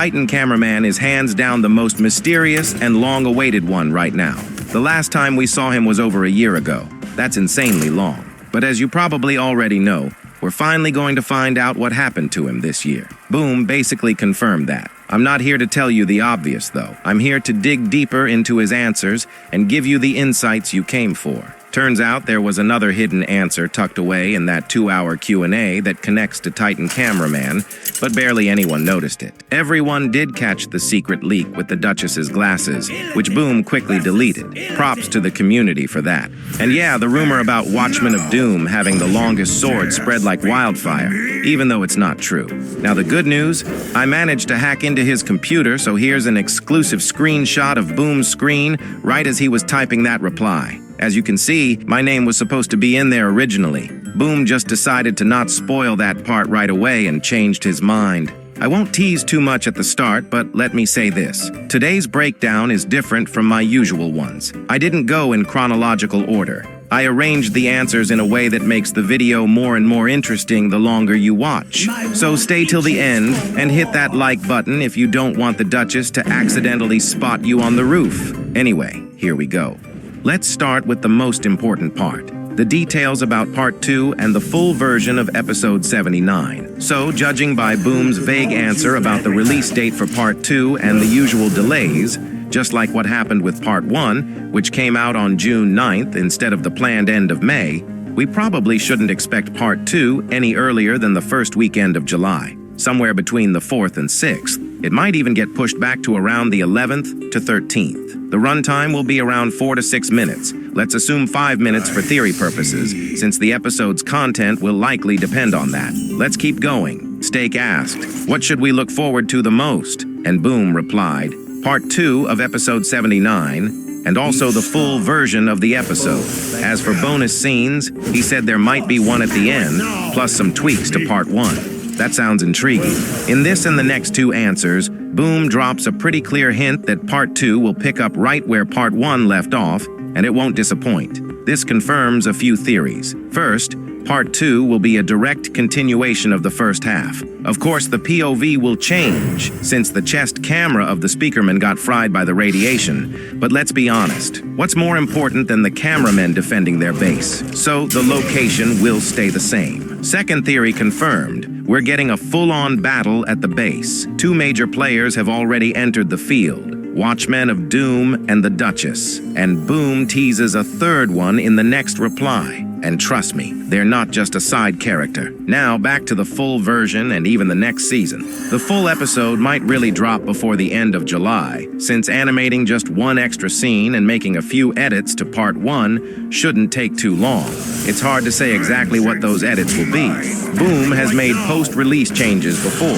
Titan cameraman is hands down the most mysterious and long-awaited one right now. The last time we saw him was over a year ago. That's insanely long. But as you probably already know, we're finally going to find out what happened to him this year. Boom basically confirmed that. I'm not here to tell you the obvious, though. I'm here to dig deeper into his answers and give you the insights you came for. Turns out there was another hidden answer tucked away in that 2-hour Q&A that connects to Titan cameraman, but barely anyone noticed it. Everyone did catch the secret leak with the Duchess's glasses, which Boom quickly deleted. Props to the community for that. And yeah, the rumor about Watchmen of Doom having the longest sword spread like wildfire, even though it's not true. Now the good news, I managed to hack into his computer, so here's an exclusive screenshot of Boom's screen right as he was typing that reply. As you can see, my name was supposed to be in there originally. Boom just decided to not spoil that part right away and changed his mind. I won't tease too much at the start, but let me say this. Today's breakdown is different from my usual ones. I didn't go in chronological order. I arranged the answers in a way that makes the video more and more interesting the longer you watch. So stay till the end and hit that like button if you don't want the Duchess to accidentally spot you on the roof. Anyway, here we go. Let's start with the most important part, the details about Part 2 and the full version of Episode 79. So, judging by Boom's vague answer about the release date for Part 2 and the usual delays, just like what happened with Part 1, which came out on June 9th instead of the planned end of May, we probably shouldn't expect Part 2 any earlier than the first weekend of July, somewhere between the 4th and 6th. It might even get pushed back to around the 11th to 13th. The runtime will be around 4 to 6 minutes. Let's assume 5 minutes for theory purposes, since the episode's content will likely depend on that. Let's keep going. Stake asked, what should we look forward to the most? And Boom replied, Part 2 of Episode 79, and also the full version of the episode. As for bonus scenes, he said there might be one at the end, plus some tweaks to Part 1. That sounds intriguing. In this and the next two answers, Boom drops a pretty clear hint that Part 2 will pick up right where Part 1 left off, and it won't disappoint. This confirms a few theories. First, Part 2 will be a direct continuation of the first half. Of course, the POV will change, since the chest camera of the speakerman got fried by the radiation. But let's be honest, what's more important than the cameramen defending their base? So, the location will stay the same. Second theory confirmed, we're getting a full-on battle at the base. Two major players have already entered the field, Watchmen of Doom and the Duchess. And Boom teases a third one in the next reply. And trust me, they're not just a side character. Now, back to the full version and even the next season. The full episode might really drop before the end of July, since animating just one extra scene and making a few edits to Part 1 shouldn't take too long. It's hard to say exactly what those edits will be. Boom has made post-release changes before,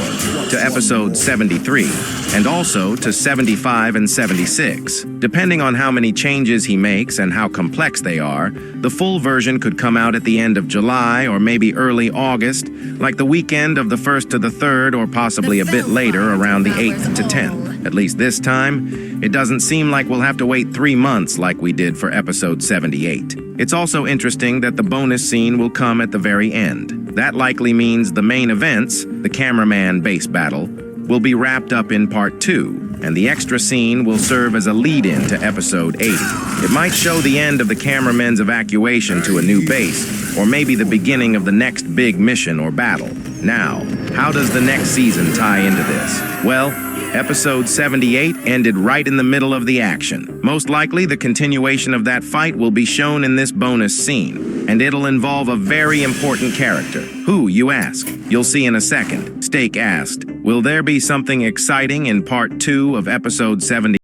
to Episode 73, and also to 75 and 76. Depending on how many changes he makes and how complex they are, the full version could come out at the end of July or maybe early August, like the weekend of the 1st to the 3rd, or possibly a bit later around the 8th to 10th. At least this time, it doesn't seem like we'll have to wait 3 months like we did for Episode 78. It's also interesting that the bonus scene will come at the very end. That likely means the main events, the cameraman base battle, will be wrapped up in Part 2, and the extra scene will serve as a lead-in to Episode 80. It might show the end of the cameramen's evacuation to a new base, or maybe the beginning of the next big mission or battle. Now, how does the next season tie into this? Well, Episode 78 ended right in the middle of the action. Most likely, the continuation of that fight will be shown in this bonus scene, and it'll involve a very important character. Who, you ask? You'll see in a second. Stake asked, will there be something exciting in Part 2 of Episode 70?